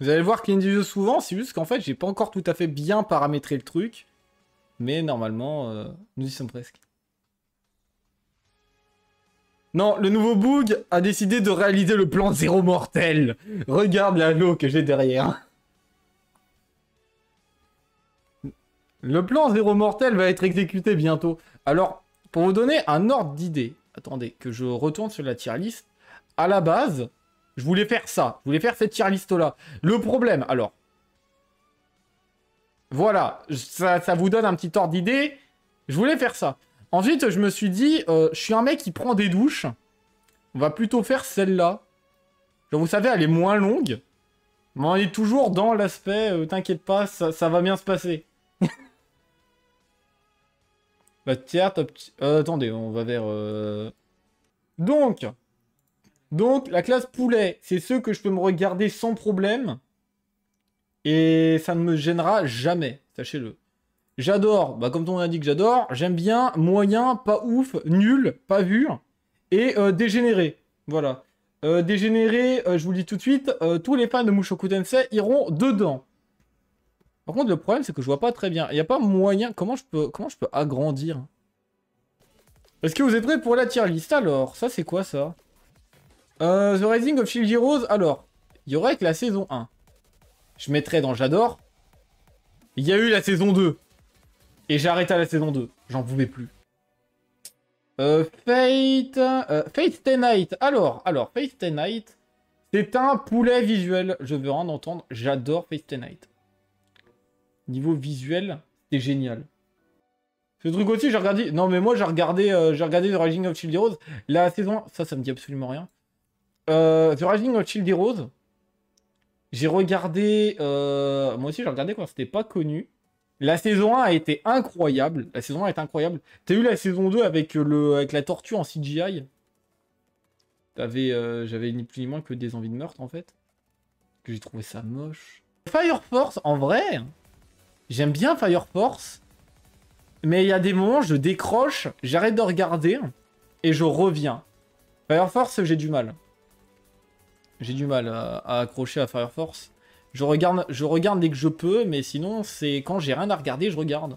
Vous allez voir qu'il y a du jeu souvent, c'est juste qu'en fait, j'ai pas encore tout à fait bien paramétré le truc. Mais normalement, nous y sommes presque. Non, le nouveau Boog a décidé de réaliser le plan zéro mortel. Regarde l'anneau que j'ai derrière. Le plan zéro mortel va être exécuté bientôt. Alors, pour vous donner un ordre d'idée, attendez, que je retourne sur la tier list. À la base, je voulais faire ça. Je voulais faire cette tier list là. Le problème, alors. Voilà, ça vous donne un petit ordre d'idée. Je voulais faire ça. Ensuite, je me suis dit, je suis un mec qui prend des douches. On va plutôt faire celle-là. Genre, vous savez, elle est moins longue. Mais on est toujours dans l'aspect, t'inquiète pas, ça va bien se passer. Bah, tiens, top... attendez, on va vers... Donc, la classe poulet, c'est ceux que je peux me regarder sans problème. Et ça ne me gênera jamais, sachez-le. J'adore, bah comme ton nom indique, j'adore. J'aime bien, moyen, pas ouf, nul, pas vu. Et dégénéré, voilà. Dégénéré, je vous le dis tout de suite, tous les fans de Mushoku Tensei iront dedans. Par contre, le problème, c'est que je vois pas très bien. Il n'y a pas moyen... Comment je peux agrandir? Est-ce que vous êtes prêts pour la tier list? Alors, ça, c'est quoi, ça? The Rising of Shield Heroes. Alors, il y aurait que la saison 1. Je mettrais dans J'adore. Il y a eu la saison 2. Et j'ai arrêté à la saison 2. J'en pouvais plus. Fate Stay Night. Alors, Fate Stay Night, c'est un poulet visuel. Je veux en entendre. J'adore Fate Stay Night. Niveau visuel, c'est génial. Ce truc aussi, j'ai regardé... Non, mais moi, j'ai regardé The Rising of Shield Heroes. La saison 1, ça me dit absolument rien. The Rising of Shield Heroes, j'ai regardé... Moi aussi, j'ai regardé quand c'était pas connu. La saison 1 a été incroyable. La saison 1 est incroyable. T'as eu la saison 2 avec la tortue en CGI. J'avais ni plus ni moins que des envies de meurtre, en fait. Que j'ai trouvé ça moche. Fire Force, en vrai, j'aime bien Fire Force. Mais il y a des moments, je décroche, j'arrête de regarder, et je reviens. Fire Force, j'ai du mal. J'ai du mal à accrocher à Fire Force. Je regarde dès que je peux, mais sinon, c'est quand j'ai rien à regarder, je regarde.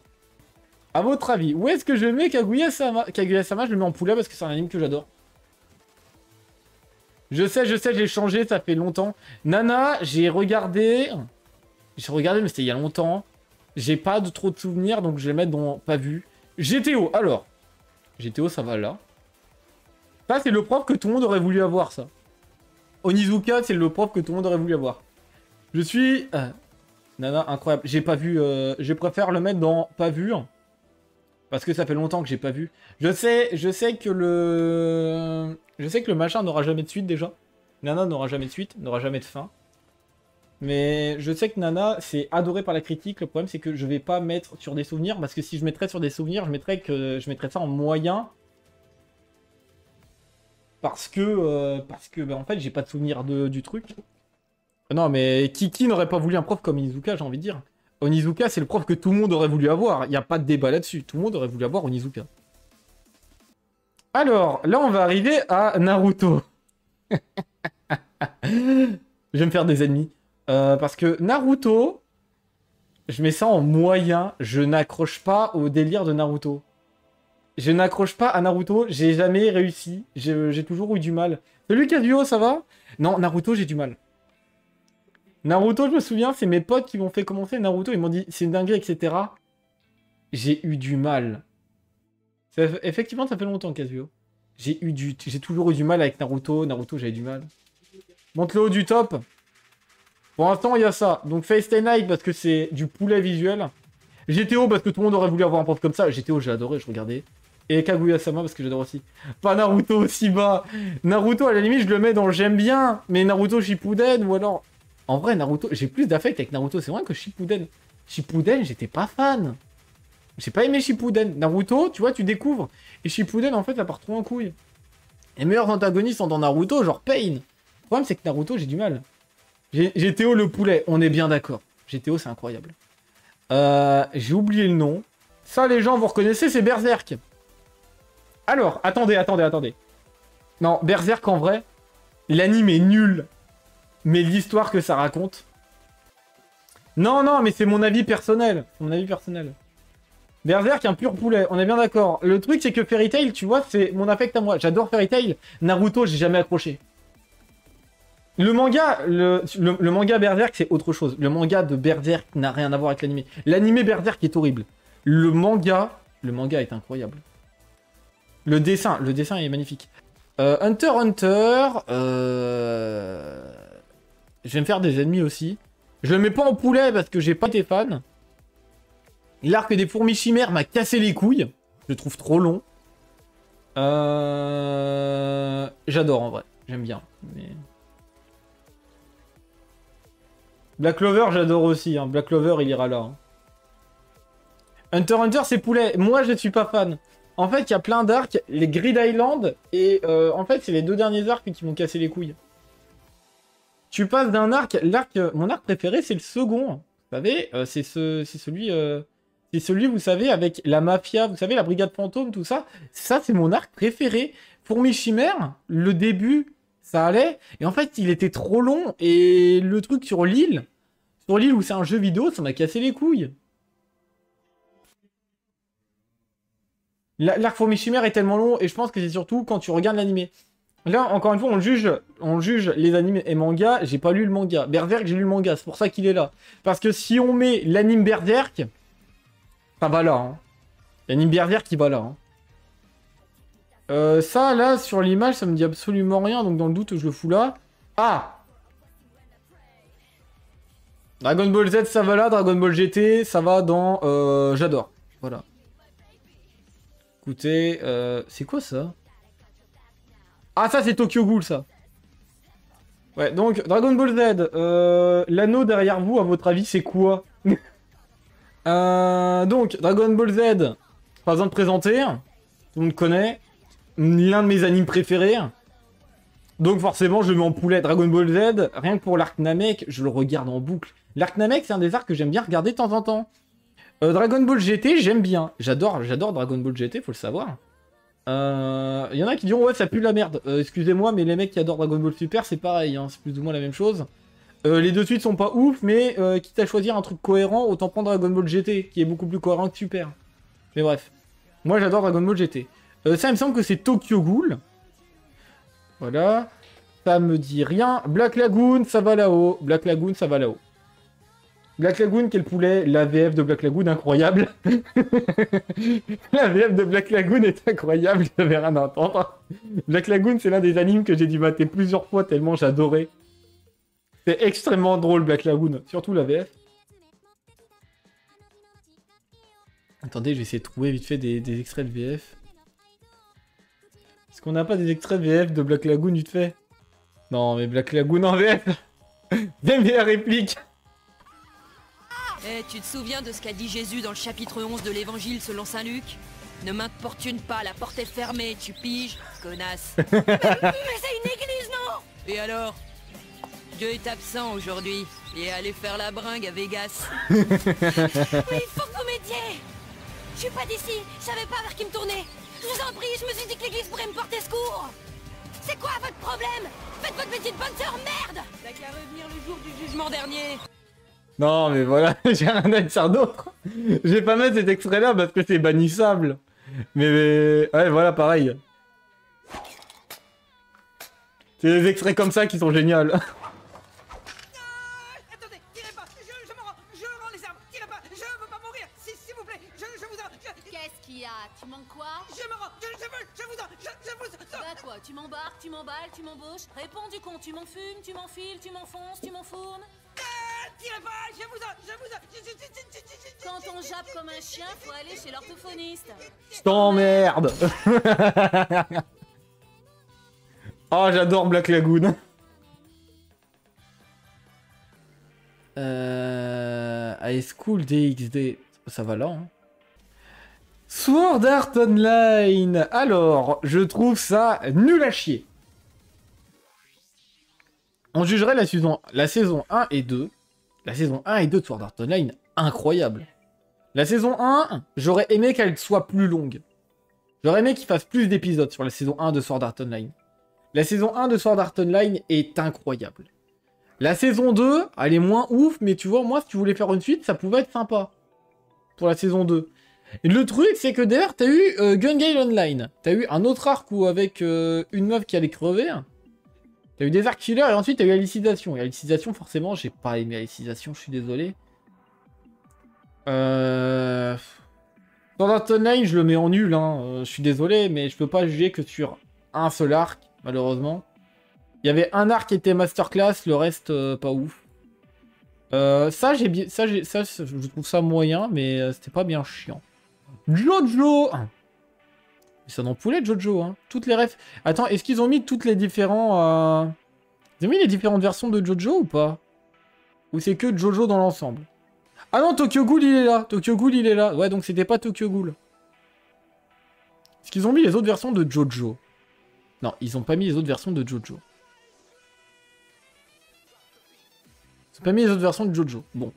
À votre avis, où est-ce que je mets Kaguya-sama? Kaguya-sama, je le mets en poulet parce que c'est un anime que j'adore. Je sais, j'ai changé, ça fait longtemps. Nana, j'ai regardé, mais c'était il y a longtemps. J'ai pas trop de souvenirs, donc je vais mettre dans pas vu. GTO, alors. GTO, ça va là. Ça, c'est le prof que tout le monde aurait voulu avoir, ça. Onizuka, c'est le prof que tout le monde aurait voulu avoir. Je suis... Nana, incroyable. J'ai pas vu... Je préfère le mettre dans pas vu. Parce que ça fait longtemps que j'ai pas vu. Je sais que le machin n'aura jamais de suite, déjà. Nana n'aura jamais de suite, n'aura jamais de fin. Mais je sais que Nana, c'est adoré par la critique. Le problème, c'est que je vais pas mettre sur des souvenirs. Parce que si je mettrais sur des souvenirs, je mettrais ça en moyen. Parce que bah, en fait, j'ai pas de souvenir du truc. Non, mais qui n'aurait pas voulu un prof comme Onizuka, j'ai envie de dire. Onizuka, c'est le prof que tout le monde aurait voulu avoir. Il n'y a pas de débat là-dessus. Tout le monde aurait voulu avoir Onizuka. Alors, là, on va arriver à Naruto. Je vais me faire des ennemis. Parce que Naruto, je mets ça en moyen. Je n'accroche pas au délire de Naruto. Je n'accroche pas à Naruto. J'ai jamais réussi. J'ai toujours eu du mal. Salut Kazuo, ça va? Non, Naruto, j'ai du mal. Naruto, je me souviens, c'est mes potes qui m'ont fait commencer Naruto. Ils m'ont dit, c'est une dinguerie, etc. J'ai eu du mal. Effectivement, ça fait longtemps, Kazuo. J'ai toujours eu du mal avec Naruto. Naruto, j'avais du mal. Monte le haut du top. Pour l'instant, il y a ça. Donc, Fate Stay Night, parce que c'est du poulet visuel. GTO, parce que tout le monde aurait voulu avoir un prof comme ça. GTO, j'ai adoré, je regardais. Et Kaguya-sama, parce que j'adore aussi. Pas Naruto aussi bas. Naruto, à la limite, je le mets dans j'aime bien. Mais Naruto Shippuden, ou alors... En vrai, Naruto, j'ai plus d'affect avec Naruto. C'est vrai que Shippuden. Shippuden, j'étais pas fan. J'ai pas aimé Shippuden. Naruto, tu vois, tu découvres. Et Shippuden, en fait, ça part trop en couille. Les meilleurs antagonistes sont dans Naruto, genre Pain. Le problème, c'est que Naruto, j'ai du mal. GTO le poulet, on est bien d'accord. GTO, c'est incroyable. J'ai oublié le nom. Ça, les gens, vous reconnaissez, c'est Berserk. Alors, attendez. Non, Berserk, en vrai, l'anime est nul. Mais l'histoire que ça raconte, Non, non, mais c'est mon avis personnel. Mon avis personnel. Berserk, un pur poulet, on est bien d'accord. Le truc, c'est que Fairy Tail, tu vois, c'est mon affect à moi. J'adore Fairy Tail. Naruto, j'ai jamais accroché. Le manga, le manga Berserk, c'est autre chose. Le manga de Berserk n'a rien à voir avec l'anime. L'anime Berserk est horrible. Le manga est incroyable. Le dessin est magnifique. Hunter x Hunter, je vais me faire des ennemis aussi. Je le mets pas en poulet parce que j'ai pas été fan. L'arc des fourmis chimères m'a cassé les couilles. Je le trouve trop long. J'adore en vrai. J'aime bien. Mais... Black Clover, j'adore aussi. Hein. Black Clover, il ira là. Hein. Hunter x Hunter, c'est poulet. Moi, je ne suis pas fan. En fait, il y a plein d'arcs. Les Grid Island. Et en fait, c'est les deux derniers arcs qui m'ont cassé les couilles. Tu passes d'un arc... Mon arc préféré, c'est le second. Vous savez, c'est celui... C'est celui, vous savez, avec la mafia, vous savez, la brigade fantôme, tout ça. Ça, c'est mon arc préféré. Fourmi chimère, le début, ça allait. Et en fait, il était trop long. Et le truc sur l'île où c'est un jeu vidéo, ça m'a cassé les couilles. L'arc fourmi chimère est tellement long. Et je pense que c'est surtout quand tu regardes l'animé. Là, encore une fois, on juge les animes et mangas. J'ai pas lu le manga. Berserk, j'ai lu le manga. C'est pour ça qu'il est là. Parce que si on met l'anime Berserk... Ça va là, hein. L'anime Berserk qui va là. Hein. Ça, là, sur l'image, ça me dit absolument rien. Donc, dans le doute, je le fous là. Ah! Dragon Ball Z, ça va là. Dragon Ball GT, ça va dans... J'adore. Voilà. Écoutez, c'est quoi ça? Ah, ça, c'est Tokyo Ghoul, ça. Ouais, donc, Dragon Ball Z. L'anneau derrière vous, à votre avis, c'est quoi? Donc, Dragon Ball Z, pas besoin de présenter, tout le monde connaît, l'un de mes animes préférés, donc forcément je le mets en poulet. Dragon Ball Z, rien que pour l'arc Namek, je le regarde en boucle. L'arc Namek, c'est un des arcs que j'aime bien regarder de temps en temps. Dragon Ball GT, j'aime bien, j'adore Dragon Ball GT, faut le savoir. Il y en a qui diront ouais ça pue la merde, excusez-moi mais les mecs qui adorent Dragon Ball Super c'est pareil, hein, c'est plus ou moins la même chose. Les deux suites sont pas ouf, mais quitte à choisir un truc cohérent, autant prendre Dragon Ball GT, qui est beaucoup plus cohérent que Super. Mais bref. Moi, j'adore Dragon Ball GT. Ça, il me semble que c'est Tokyo Ghoul. Voilà. Ça me dit rien. Black Lagoon, ça va là-haut. Black Lagoon, ça va là-haut. Black Lagoon, quel poulet. La VF de Black Lagoon, incroyable. La VF de Black Lagoon est incroyable, je n'avais rien à entendre. Black Lagoon, c'est l'un des animes que j'ai dû mater plusieurs fois, tellement j'adorais. C'est extrêmement drôle, Black Lagoon. Surtout la VF. Attendez, je vais essayer de trouver vite fait des extraits de VF. Est-ce qu'on n'a pas des extraits VF de Black Lagoon vite fait? Non, mais Black Lagoon en VF. Des meilleures répliques. Eh, tu te souviens de ce qu'a dit Jésus dans le chapitre 11 de l'évangile selon saint Luc? Ne m'importune pas, la porte est fermée, tu piges, connasse. Mais c'est une église, non? Et alors? Dieu est absent aujourd'hui. Il est allé faire la bringue à Vegas. Oui, il faut que vous m'aidiez. Je suis pas d'ici. Je savais pas vers qui me tourner. Je vous en prie, je me suis dit que l'église pourrait me porter secours. C'est quoi votre problème? Faites votre petite bonne sœur, merde. T'as qu'à revenir le jour du jugement dernier. Non, mais voilà, j'ai rien à dire d'autre. Je vais pas mettre cet extrait-là parce que c'est bannissable. Mais... Ouais, voilà, pareil. C'est des extraits comme ça qui sont géniaux. Tu m'embarques, tu m'emballes, tu m'embauches. Réponds du con, tu m'en fumes, tu m'enfiles, tu m'enfonces, tu m'enfournes. Tirez pas, je vous Quand on jappe comme un chien, faut aller chez l'orthophoniste. Je t'emmerde. Oh, j'adore Black Lagoon. High School DxD. Ça va là, hein. Sword Art Online. Alors, je trouve ça nul à chier. On jugerait la saison 1 et 2. La saison 1 et 2 de Sword Art Online, incroyable. La saison 1, j'aurais aimé qu'elle soit plus longue. J'aurais aimé qu'il fasse plus d'épisodes sur la saison 1 de Sword Art Online. La saison 1 de Sword Art Online est incroyable. La saison 2, elle est moins ouf, mais tu vois, moi, si tu voulais faire une suite, ça pouvait être sympa. Pour la saison 2. Et le truc, c'est que d'ailleurs, t'as eu Gun Gale Online. T'as eu un autre arc où avec une meuf qui allait crever. T'as eu des arcs killers et ensuite t'as eu Alicisation. Et Alicisation, forcément, j'ai pas aimé Alicisation, je suis désolé. Sword Art Online, je le mets en nul, hein. Je suis désolé, mais je peux pas juger que sur un seul arc, malheureusement. Il y avait un arc qui était masterclass, le reste, pas ouf. Ça, je trouve ça moyen, mais c'était pas bien chiant. Jojo! Ça n'en poulait Jojo, hein. Toutes les refs. Attends, est-ce qu'ils ont mis toutes les différents... Ils ont mis les différentes versions de Jojo ou pas? Ou c'est que Jojo dans l'ensemble? Ah non, Tokyo Ghoul, il est là. Tokyo Ghoul, il est là. Ouais, donc c'était pas Tokyo Ghoul. Est-ce qu'ils ont mis les autres versions de Jojo? Non, ils ont pas mis les autres versions de Jojo. Ils ont pas mis les autres versions de Jojo. Bon.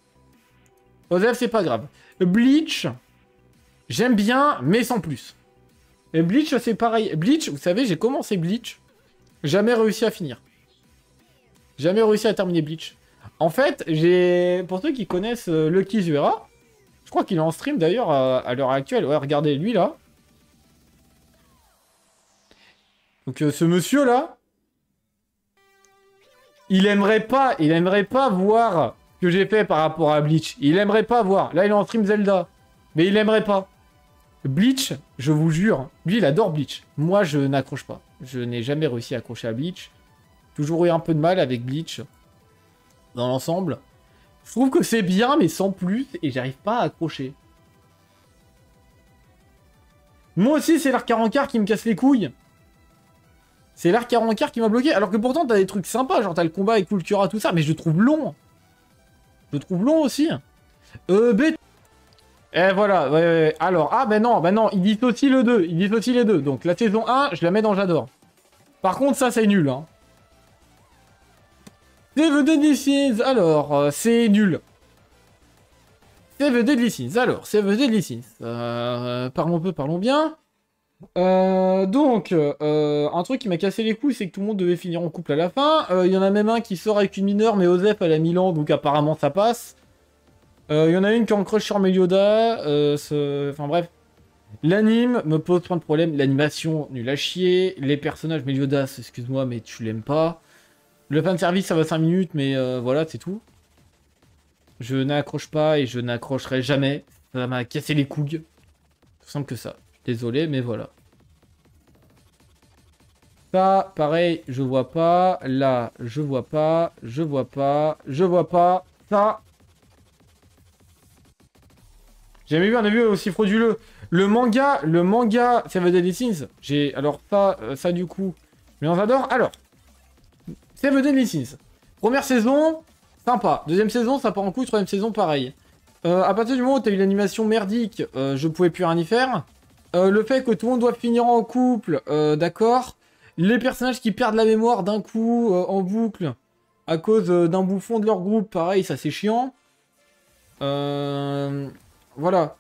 Osef, c'est pas grave. Bleach, j'aime bien, mais sans plus. Et Bleach, c'est pareil. Bleach, vous savez, j'ai commencé Bleach. Jamais réussi à finir. Jamais réussi à terminer Bleach. En fait, j'ai... Pour ceux qui connaissent Lucky Zuera, je crois qu'il est en stream d'ailleurs à l'heure actuelle. Ouais, regardez, lui là. Donc ce monsieur là, il aimerait pas voir ce que j'ai fait par rapport à Bleach. Il aimerait pas voir. Là, il est en stream Zelda. Mais il aimerait pas. Bleach, je vous jure, lui, il adore Bleach. Moi, je n'accroche pas. Je n'ai jamais réussi à accrocher à Bleach. Toujours eu un peu de mal avec Bleach. Dans l'ensemble. Je trouve que c'est bien, mais sans plus. Et j'arrive pas à accrocher. Moi aussi, c'est l'arc 40 qui me casse les couilles. C'est l'arc 40 qui m'a bloqué. Alors que pourtant, t'as des trucs sympas. Genre, t'as le combat avec Fulcura, tout ça. Mais je le trouve long. Je le trouve long aussi. Et voilà. Ouais. Alors, ah, ben non. Il dissocie le 2. Il dissocie les deux. Donc, la saison 1, je la mets dans J'adore. Par contre, ça, c'est nul. Hein. Save the Deadly Sins. Alors, c'est nul. Save the Deadly Sins. Alors, Save the Deadly Sins. Parlons peu, parlons bien. Donc, un truc qui m'a cassé les couilles, c'est que tout le monde devait finir en couple à la fin. Il y en a même un qui sort avec une mineure, mais Osef, elle a 1000 ans, donc apparemment ça passe. Il y en a une qui est en crush sur Meliodas. Enfin bref. L'anime me pose plein de problèmes. L'animation, nul à chier. Les personnages, Meliodas, excuse-moi, mais tu l'aimes pas. Le fanservice, ça va 5 minutes, mais voilà, c'est tout. Je n'accroche pas et je n'accrocherai jamais. Ça m'a cassé les couilles. Tout simple que ça. Désolé, mais voilà. Ça, pareil, je vois pas. Là, je vois pas. Je vois pas. Je vois pas. Ça. J'ai jamais vu un avis aussi frauduleux. Le manga, Save the Deadly Sins. J'ai, alors ça du coup. Mais on adore. Alors, Save the Deadly Sins. Première saison, sympa. Deuxième saison, ça part en couille. Troisième saison, pareil. À partir du moment où t'as eu l'animation merdique, je pouvais plus rien y faire. Le fait que tout le monde doit finir en couple, d'accord. Les personnages qui perdent la mémoire d'un coup en boucle à cause d'un bouffon de leur groupe, pareil, ça c'est chiant. Voilà.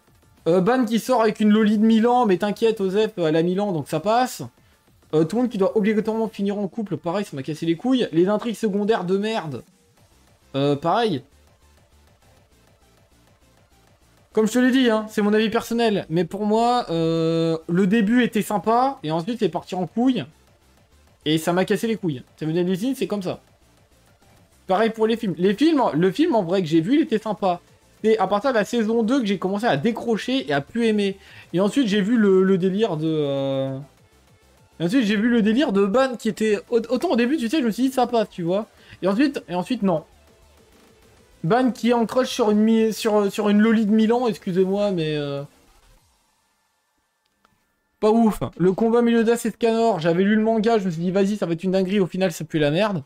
Ban qui sort avec une loli de Milan, mais t'inquiète, Osef, elle a Milan, donc ça passe. Tout le monde qui doit obligatoirement finir en couple, pareil, ça m'a cassé les couilles. Les intrigues secondaires de merde, pareil. Comme je te l'ai dit, hein, c'est mon avis personnel, mais pour moi, le début était sympa, et ensuite c'est parti en couille, et ça m'a cassé les couilles. Ça me donne des signes, c'est comme ça. Pareil pour les films. Le film en vrai que j'ai vu, il était sympa. C'est à partir de la saison 2 que j'ai commencé à décrocher et à plus aimer. Et ensuite j'ai vu le délire de... Et ensuite j'ai vu le délire de Ban qui était... Autant au début, tu sais, je me suis dit ça passe, tu vois. Et ensuite non. Ban qui est en crush sur une loli de Milan, excusez-moi, mais... Pas ouf. Le combat Meliodas et Scanor, j'avais lu le manga, je me suis dit vas-y, ça va être une dinguerie, au final ça pue la merde.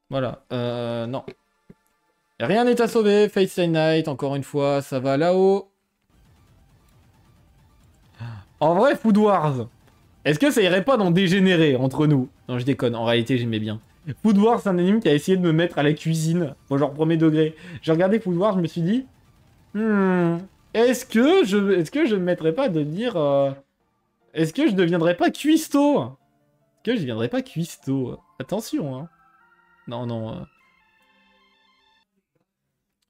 Voilà, non. Rien n'est à sauver, Fate Stay Night, encore une fois, ça va là-haut. En vrai, Food Wars, est-ce que ça irait pas dans Dégénéré entre nous? Non, je déconne, en réalité j'aimais bien. Food Wars, c'est un anime qui a essayé de me mettre à la cuisine. Bon, genre premier degré. J'ai regardé Food Wars, je me suis dit... Est-ce que je me mettrais pas de dire... Est-ce que je deviendrais pas cuistot? Est-ce que je deviendrais pas cuistot? Attention, hein. Non, non.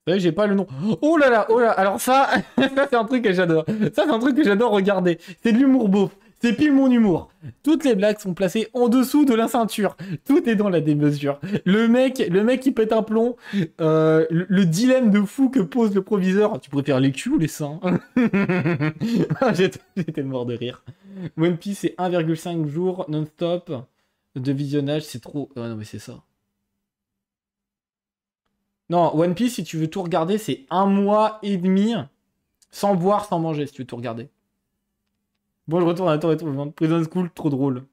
Vous savez, j'ai pas le nom. Oh là là, oh là. Alors ça, ça c'est un truc que j'adore. Ça c'est un truc que j'adore regarder. C'est de l'humour beauf. C'est pile mon humour. Toutes les blagues sont placées en dessous de la ceinture. Tout est dans la démesure. Le mec qui pète un plomb. Le dilemme de fou que pose le proviseur. Tu préfères les culs ou les seins? J'étais mort de rire. One Piece, c'est 1,5 jours non-stop de visionnage. C'est trop... Ah non mais c'est ça. Non, One Piece, si tu veux tout regarder, c'est 1 mois et demi sans boire, sans manger, si tu veux tout regarder. Bon, je retourne à la Tour Prison School, trop drôle.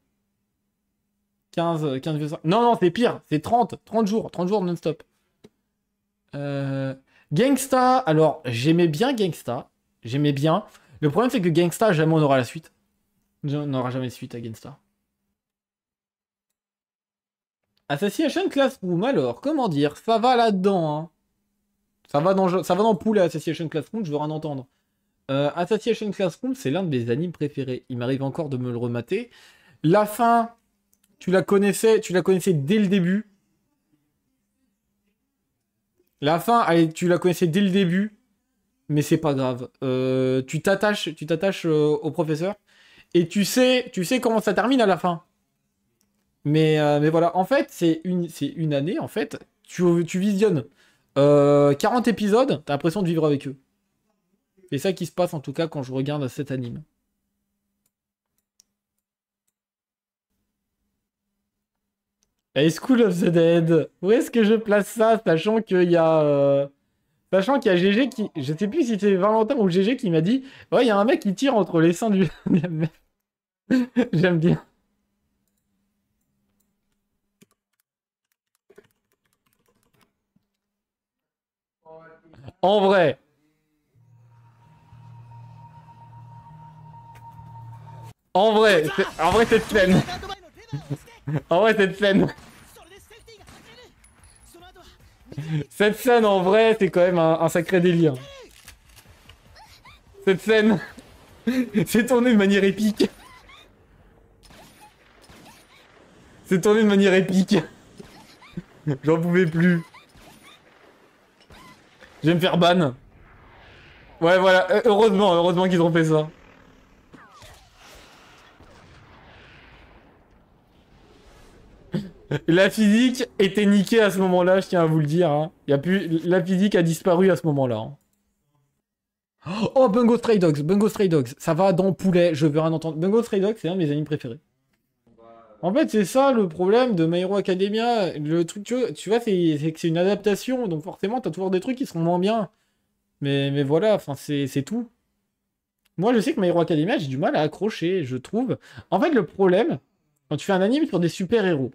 15, 15, non, non, c'est pire, c'est 30 jours non-stop. Gangsta, alors, j'aimais bien Gangsta, j'aimais bien. Le problème, c'est que Gangsta, jamais on aura la suite. On n'aura jamais de suite à Gangsta. Assassination Classroom, alors, comment dire, ça va là-dedans, hein. Ça va dans Poulet, Assassination Classroom, je veux rien entendre. Assassination Classroom, c'est l'un de mes animes préférés. Il m'arrive encore de me le remater. La fin, tu la connaissais dès le début. La fin, allez, tu la connaissais dès le début, mais c'est pas grave. Tu t'attaches au professeur, et tu sais comment ça termine à la fin. Mais voilà, en fait, c'est une année, en fait. Tu visionnes 40 épisodes, t'as l'impression de vivre avec eux. C'est ça qui se passe, en tout cas, quand je regarde cet anime. Hey, School of the Dead. Où est-ce que je place ça, sachant qu'il y a... Sachant qu'il y a GG qui... Je sais plus si c'est Valentin ou GG qui m'a dit... Ouais, il y a un mec qui tire entre les seins du... J'aime bien. En vrai. En vrai, cette scène. En vrai, cette scène. Cette scène, en vrai, c'est quand même un sacré délire. Cette scène. C'est tourné de manière épique. C'est tourné de manière épique. J'en pouvais plus. Je vais me faire ban. Ouais, voilà. Heureusement qu'ils ont fait ça. La physique était niquée à ce moment-là, je tiens à vous le dire. Hein. Y a plus... La physique a disparu à ce moment-là. Hein. Oh, Bungo Stray Dogs. Ça va dans Poulet, je veux rien entendre. Bungo Stray Dogs, c'est un de mes animes préférés. En fait, c'est ça le problème de My Hero Academia. Le truc, tu vois, c'est que c'est une adaptation, donc forcément, t'as toujours des trucs qui seront moins bien. Mais voilà, enfin, c'est tout. Moi, je sais que My Hero Academia, j'ai du mal à accrocher, je trouve. En fait, le problème, quand tu fais un anime sur des super-héros,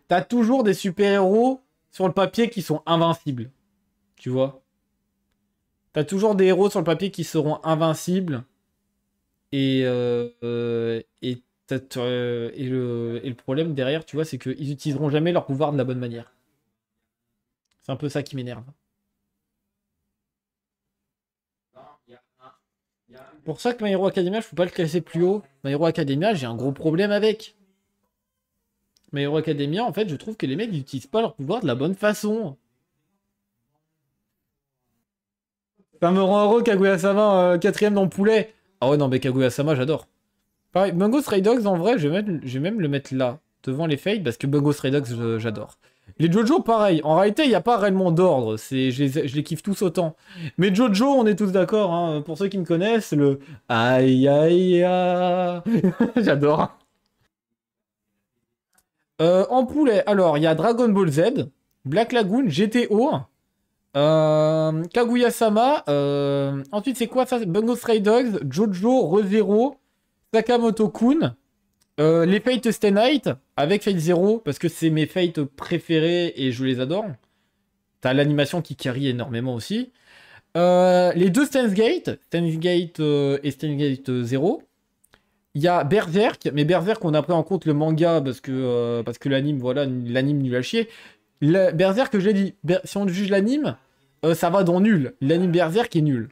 t'as toujours des super-héros sur le papier qui sont invincibles. Tu vois? T'as toujours des héros sur le papier qui seront invincibles. Et le problème derrière, tu vois, c'est qu'ils utiliseront jamais leur pouvoir de la bonne manière. C'est un peu ça qui m'énerve. Pour ça que My Hero Academia, je peux pas le classer plus haut. My Hero Academia, j'ai un gros problème avec. My Hero Academia, en fait, je trouve que les mecs n'utilisent pas leur pouvoir de la bonne façon. Ça me rend heureux Kaguya-sama 4ème dans le poulet. Ah ouais, non, mais Kaguya-sama, j'adore. Pareil, Bungo Stray Dogs, en vrai, je vais même le mettre là, devant les Fate, parce que Bungo Stray Dogs, j'adore. Les Jojo, pareil. En réalité, il n'y a pas réellement d'ordre. Je les kiffe tous autant. Mais Jojo, on est tous d'accord. Hein. Pour ceux qui me connaissent, le aïe aïe aïe. J'adore. En poulet, alors, il y a Dragon Ball Z, Black Lagoon, GTO, Kaguya-sama. Ensuite, c'est quoi ça? Bungo Stray Dogs, Jojo, ReZero, Sakamoto-kun. Les Fate Stay Night avec Fate Zero parce que c'est mes Fate préférés et je les adore. T'as l'animation qui carry énormément aussi. Les deux Steins Gate et Steins Gate 0. Il y a Berserk, mais Berserk on a pris en compte le manga parce que l'anime, voilà, l'anime nul à chier. Berserk, je l'ai dit, si on juge l'anime, ça va dans nul. L'anime Berserk est nul.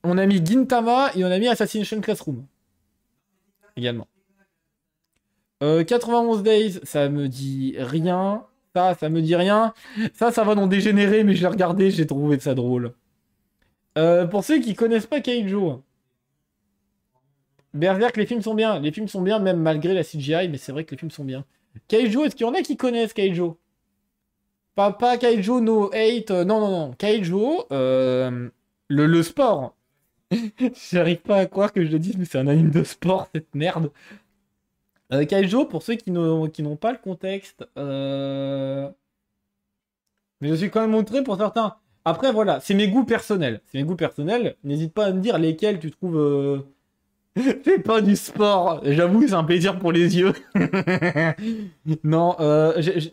On a mis Gintama et on a mis Assassination Classroom également. 91 Days, ça me dit rien. Ça me dit rien. Ça va dans Dégénéré, mais je l'ai regardé, j'ai trouvé ça drôle. Pour ceux qui connaissent pas Keijo, Berserk, les films sont bien. Les films sont bien, même malgré la CGI, mais c'est vrai que les films sont bien. Keijo, est-ce qu'il y en a qui connaissent Keijo? Pas Keijo no hate. Non. Keijo, le sport. J'arrive pas à croire que je le dise, mais c'est un anime de sport, cette merde. Keijo, pour ceux qui n'ont pas le contexte, mais je suis quand même montré pour certains. Après, voilà, c'est mes goûts personnels. C'est mes goûts personnels. N'hésite pas à me dire lesquels tu trouves... Fais pas du sport. J'avoue, c'est un plaisir pour les yeux. Non,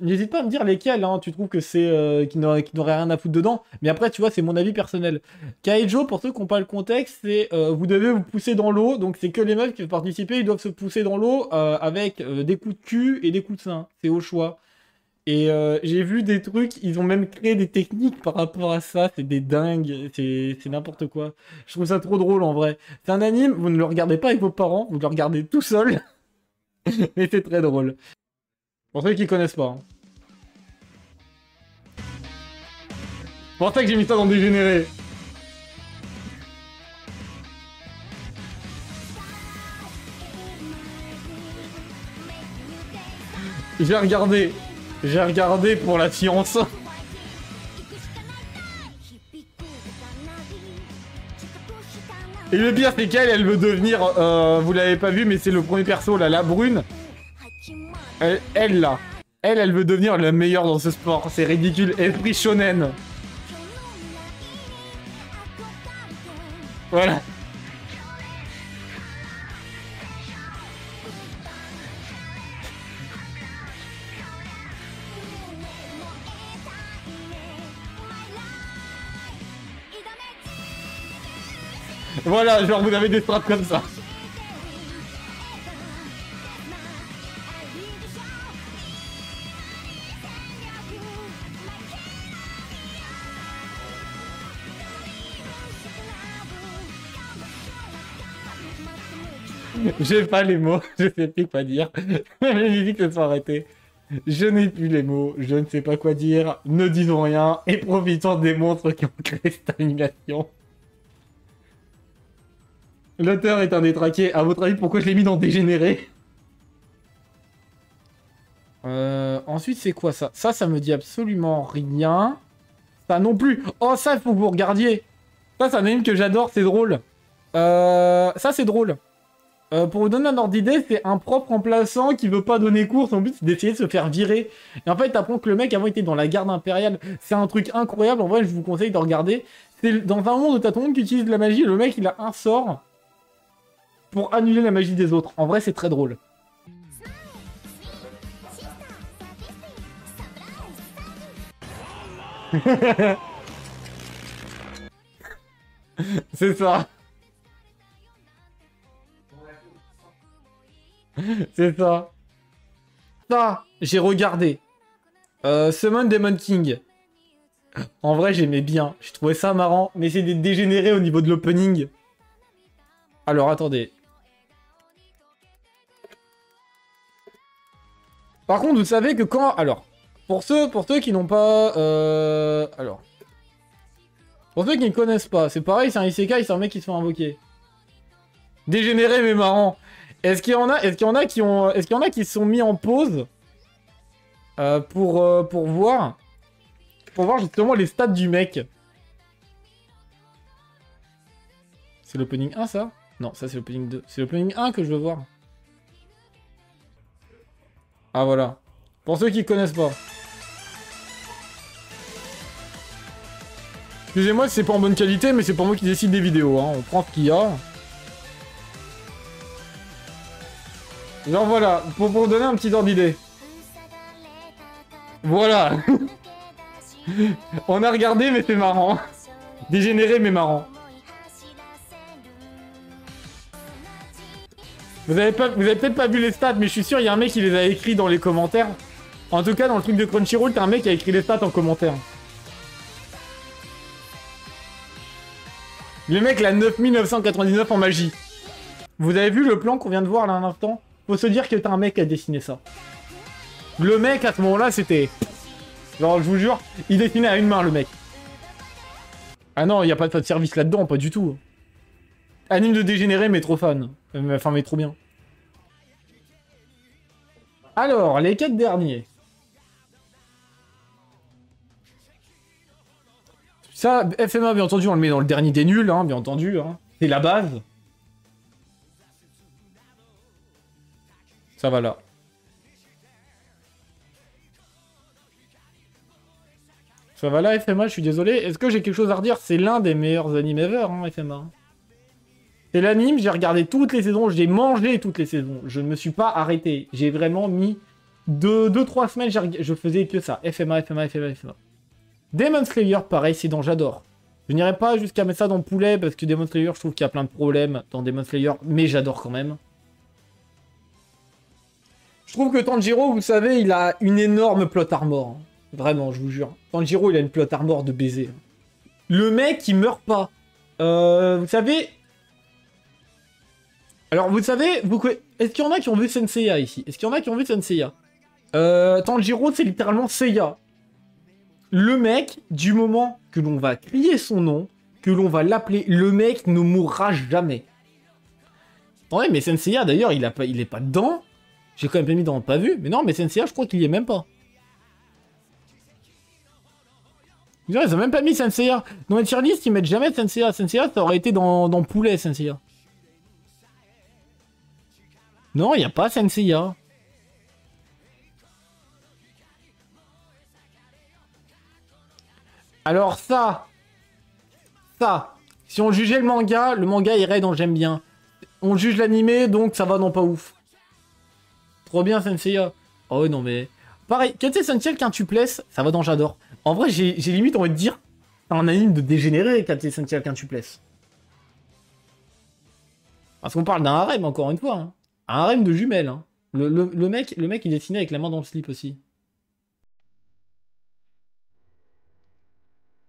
n'hésite pas à me dire lesquels, hein, tu trouves que c'est... qui n'auraient rien à foutre dedans. Mais après, tu vois, c'est mon avis personnel. Keijo, pour ceux qui n'ont pas le contexte, c'est... vous devez vous pousser dans l'eau. Donc, c'est que les meufs qui veulent participer, ils doivent se pousser dans l'eau avec des coups de cul et des coups de sein. C'est au choix. Et j'ai vu des trucs, ils ont même créé des techniques par rapport à ça, c'est des dingues, c'est n'importe quoi. Je trouve ça trop drôle en vrai. C'est un anime, vous ne le regardez pas avec vos parents, vous le regardez tout seul, mais c'est très drôle. Pour ceux qui connaissent pas. Hein. C'est pour ça que j'ai mis ça dans Dégénéré. J'ai regardé pour la science. Et le pire, c'est qu'elle, elle veut devenir... vous l'avez pas vu, mais c'est le premier perso, là, la brune. Elle là. Elle veut devenir la meilleure dans ce sport. C'est ridicule. Esprit shonen. Voilà. Voilà, genre vous avez des straps comme ça. J'ai pas les mots, je sais plus quoi dire. La musique se sont arrêtées. Je n'ai plus les mots, je ne sais pas quoi dire. Ne disons rien et profitons des monstres qui ont créé cette animation. L'auteur est un détraqué. À votre avis, pourquoi je l'ai mis dans Dégénéré? Ensuite, c'est quoi ça? Ça me dit absolument rien. Ça non plus. Oh, ça, il faut que vous regardiez. Ça, c'est un anime que j'adore, c'est drôle. Ça, c'est drôle. Pour vous donner un ordre d'idée, c'est un propre remplaçant qui veut pas donner cours. Son but, c'est d'essayer de se faire virer. Et en fait, t'apprends que le mec, avant, était dans la garde impériale. C'est un truc incroyable. En vrai, je vous conseille de regarder. C'est dans un monde où t'as tout le monde qui utilise de la magie. Le mec, il a un sort pour annuler la magie des autres. En vrai, c'est très drôle. C'est ça. C'est ça. Ça, j'ai regardé. Summon Demon King. En vrai, j'aimais bien. Je trouvais ça marrant. Mais c'est des dégénérés au niveau de l'opening. Alors, attendez. Par contre, vous savez que quand... Alors, pour ceux qui n'ont pas... Alors... Pour ceux qui ne connaissent pas, c'est pareil, c'est un isekai, c'est un mec qui se fait invoquer. Dégénéré mais marrant. Est-ce qu'il y en a qui se sont mis en pause pour voir justement les stats du mec. C'est l'opening 1 ça? Non, ça c'est l'opening 2. C'est l'opening 1 que je veux voir. Ah voilà. Pour ceux qui connaissent pas. Excusez-moi si c'est pas en bonne qualité, mais c'est pour moi qui décide des vidéos. Hein. On prend ce qu'il y a. Genre voilà, pour vous donner un petit ordre d'idée. Voilà. On a regardé, mais c'est marrant. Dégénéré, mais marrant. Vous avez peut-être pas vu les stats, mais je suis sûr, il y a un mec qui les a écrits dans les commentaires. En tout cas, dans le truc de Crunchyroll, t'as un mec qui a écrit les stats en commentaire. Le mec, il a 9999 en magie. Vous avez vu le plan qu'on vient de voir là un instant? faut se dire que t'as un mec qui a dessiné ça. Le mec, à ce moment-là, c'était... Genre, je vous jure, il dessinait à une main, le mec. Ah non, il n'y a pas de service là-dedans, pas du tout. Anime de dégénéré, mais trop fan. Enfin, mais trop bien. Alors, les 4 derniers. Ça, FMA, bien entendu, on le met dans le dernier des nuls, hein, bien entendu. Hein. C'est la base. Ça va là. Ça va là, FMA, je suis désolé. Est-ce que j'ai quelque chose à redire? C'est l'un des meilleurs animes ever, hein, FMA. C'est l'anime, j'ai regardé toutes les saisons, j'ai mangé toutes les saisons. Je ne me suis pas arrêté. J'ai vraiment mis 2-3 semaines, je faisais que ça. FMA. Demon Slayer, pareil, c'est dans j'adore. Je n'irai pas jusqu'à mettre ça dans Poulet, parce que Demon Slayer, je trouve qu'il y a plein de problèmes dans Demon Slayer, mais j'adore quand même. Je trouve que Tanjiro, vous savez, il a une énorme plot armor. Hein. Vraiment, je vous jure. Tanjiro, il a une plot armor de baiser. Le mec, il meurt pas. Vous savez... Alors, vous savez, est-ce qu'il y en a qui ont vu Senseiya ici? Est-ce qu'il y en a qui ont vu Senseiya? Tanjiro, c'est littéralement Seiya. Le mec, du moment que l'on va crier son nom, que l'on va l'appeler, le mec ne mourra jamais. Ouais, mais Senseiya, d'ailleurs, il est pas dedans. J'ai quand même mis dans pas vu. Mais non, mais Senseiya, je crois qu'il y est même pas. Ils ont même pas mis Senseiya. Dans les tier list, ils mettent jamais Senseiya. Senseiya, ça aurait été dans Poulet, Senseiya. Non, il n'y a pas Senseiya. Alors ça, si on jugeait le manga irait dans j'aime bien. On juge l'animé, donc ça va dans pas ouf. Trop bien Senseiya. Oh non mais... Pareil, Kate Essentiel Quintuplesse, ça va dans j'adore. En vrai, j'ai limite envie de dire, c'est un anime de dégénéré, Kate Essentiel Quintuplesse. Parce qu'on parle d'un harem, encore une fois. Hein. Un harem de jumelles. Hein. Le mec, il dessinait avec la main dans le slip aussi.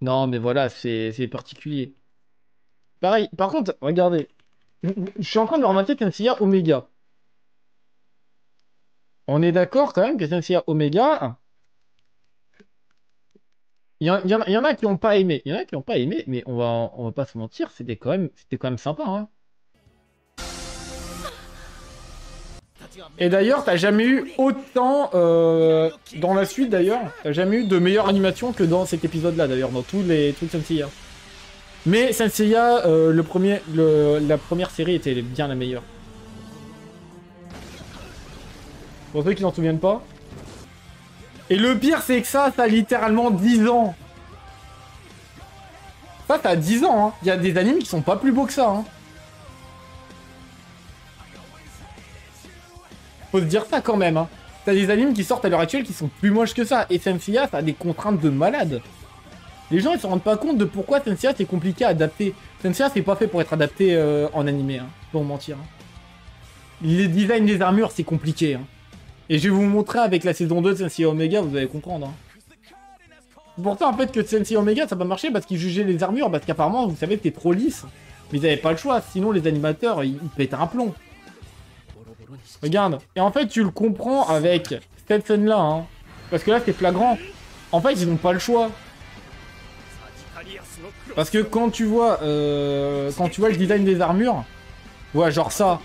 Non, mais voilà, c'est particulier. Pareil, par contre, regardez. Je suis en train de me remarquer Senseiya Omega. On est d'accord quand même que Senseiya Omega... Il y en a qui n'ont pas aimé. Il y en a qui n'ont pas aimé, mais on va pas se mentir, c'était quand même sympa. Hein. Et d'ailleurs, t'as jamais eu autant... dans la suite, d'ailleurs, t'as jamais eu de meilleure animation que dans cet épisode-là, d'ailleurs, dans tous les trucs Senseiya. Mais Senseiya, la première série était bien la meilleure. Pour ceux qui n'en souviennent pas. Et le pire, c'est que ça a littéralement 10 ans. Ça a 10 ans, hein. Il y a des animes qui sont pas plus beaux que ça, hein. Faut se dire ça quand même, hein. T'as des animes qui sortent à l'heure actuelle qui sont plus moches que ça. Et Senseiya, ça a des contraintes de malade. Les gens, ils se rendent pas compte de pourquoi Senseiya, c'est compliqué à adapter. Senseiya, c'est pas fait pour être adapté en animé, hein. Pour mentir. Hein. Les designs des armures, c'est compliqué, hein. Et je vais vous montrer avec la saison 2 de Senseiya Omega, vous allez comprendre. Hein. C'est pour ça en fait que Senseiya Omega ça n'a pas marché parce qu'ils jugeaient les armures, parce qu'apparemment vous savez que c'était trop lisse. Mais ils n'avaient pas le choix, sinon les animateurs ils pètent un plomb. Regarde, et en fait tu le comprends avec cette scène là, hein. Parce que là c'est flagrant. En fait ils n'ont pas le choix. Parce que quand tu vois le design des armures, ouais genre ça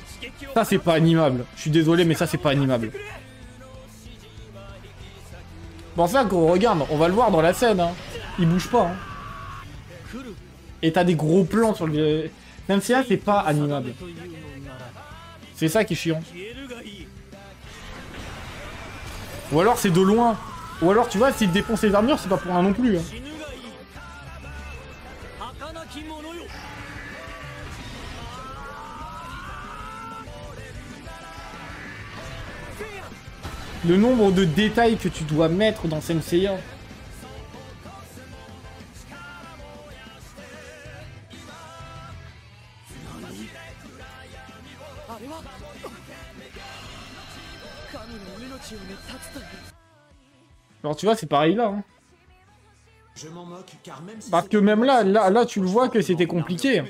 c'est pas animable. Je suis désolé mais ça c'est pas animable. Bon ça qu'on regarde, on va le voir dans la scène, hein. Il bouge pas. Hein. Et t'as des gros plans sur le... Senseiya c'est pas animable. C'est ça qui est chiant. Ou alors c'est de loin. Ou alors tu vois, s'il défonce les armures, c'est pas pour rien non plus. Hein. Le nombre de détails que tu dois mettre dans Senseiya. Alors tu vois, c'est pareil là. Hein. Je m'en moque, car même si parce que même là, tu le vois que c'était compliqué.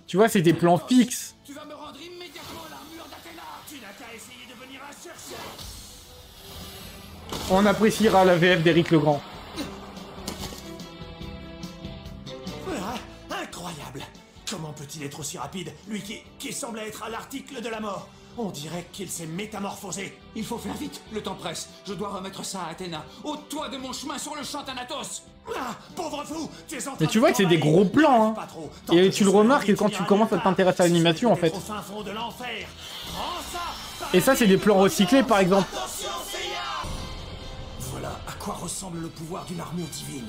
Tu vois, c'est des plans fixes. tu vas me rendre immédiatement l'armure d'Athéna. Tu On appréciera la VF d'Éric Legrand. Incroyable. Comment peut-il être aussi rapide, lui qui semble être à l'article de la mort? On dirait qu'il s'est métamorphosé. Il faut faire vite, le temps presse. Je dois remettre ça à Athéna. Ôte-toi de mon chemin sur le champ Thanatos. Ah, pauvre fou, mais tu vois que c'est des gros plans, hein. Et tu le remarques quand tu commences à t'intéresser à l'animation, en fait. Et ça, c'est des plans recyclés, par exemple. Voilà à quoi ressemble le pouvoir d'une armure divine.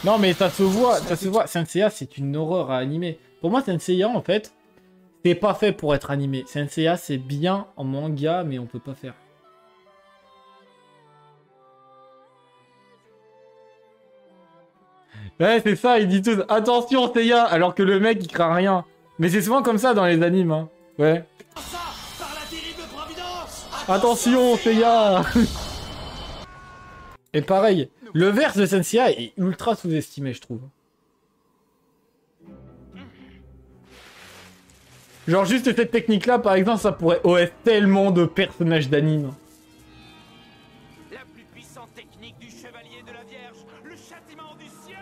Non, mais ça se voit. Saint Seiya, c'est une horreur à animer. Pour moi, Saint Seiya, en fait, c'est pas fait pour être animé. Saint Seiya, c'est bien en manga, mais on peut pas faire. Ouais, c'est ça, ils disent tous attention Seiya, alors que le mec il craint rien. Mais c'est souvent comme ça dans les animes, hein. Ouais. Attention Seiya. Et pareil, le verse de Saint Seiya est ultra sous-estimé, je trouve. Genre juste cette technique-là, par exemple, ça pourrait OS tellement de personnages d'anime. La plus puissante technique du chevalier de la Vierge, le châtiment du ciel.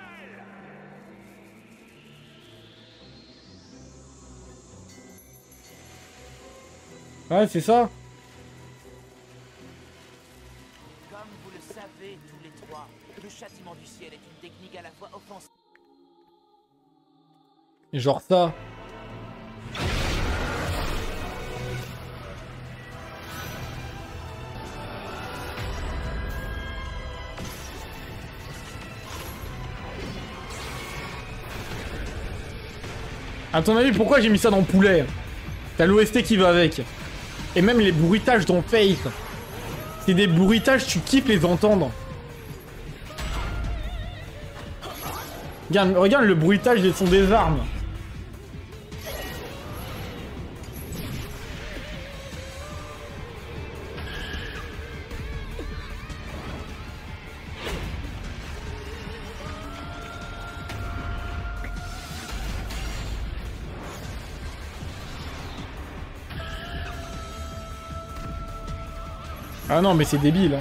Ouais, c'est ça. Comme vous le savez tous les trois, le châtiment du ciel est une technique à la fois offensive. Genre ça. À ton avis, pourquoi j'ai mis ça dans Poulet? T'as l'OST qui va avec. Et même les bruitages dans Fate. C'est des bruitages, tu kiffes les entendre. Regarde le bruitage des sons des armes. Ah non, mais c'est débile. Hein.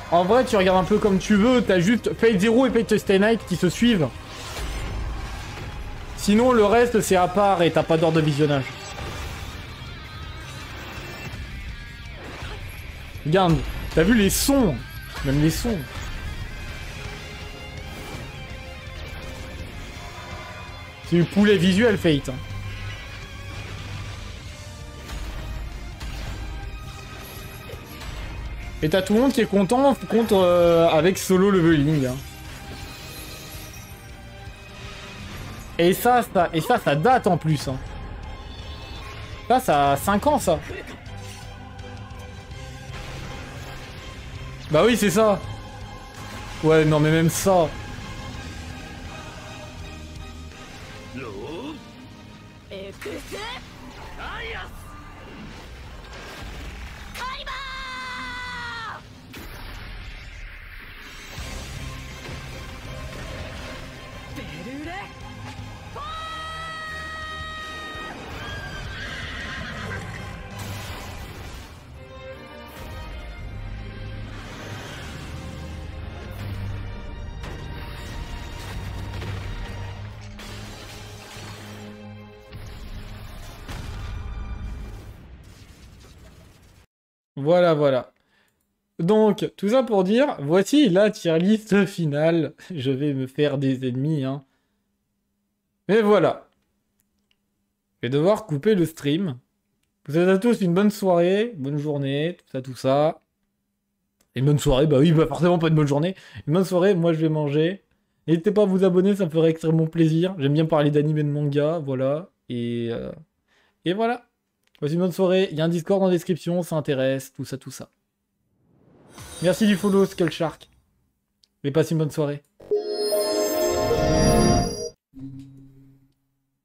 En vrai, tu regardes un peu comme tu veux, t'as juste Fate Zero et Fate Stay Night qui se suivent. Sinon, le reste, c'est à part et t'as pas d'ordre de visionnage. Regarde. T'as vu les sons? Même les sons. C'est du poulet visuel, Fate. Et t'as tout le monde qui est content contre avec solo leveling. Et ça date en plus. Hein. Ça a 5 ans, ça. Bah oui, c'est ça. Ouais, non, mais même ça. Voilà, voilà. Donc, tout ça pour dire, voici la tier list finale. Je vais me faire des ennemis, hein. Mais voilà. Je vais devoir couper le stream. Vous êtes à tous une bonne soirée, bonne journée, tout ça. Et une bonne soirée, bah oui, bah forcément pas une bonne journée. Une bonne soirée, moi je vais manger. N'hésitez pas à vous abonner, ça me ferait extrêmement plaisir. J'aime bien parler d'anime et de manga, voilà. Et voilà. Voici une bonne soirée, il y a un Discord en description, ça intéresse, tout ça. Merci du follow, Skullshark. Et passe une bonne soirée.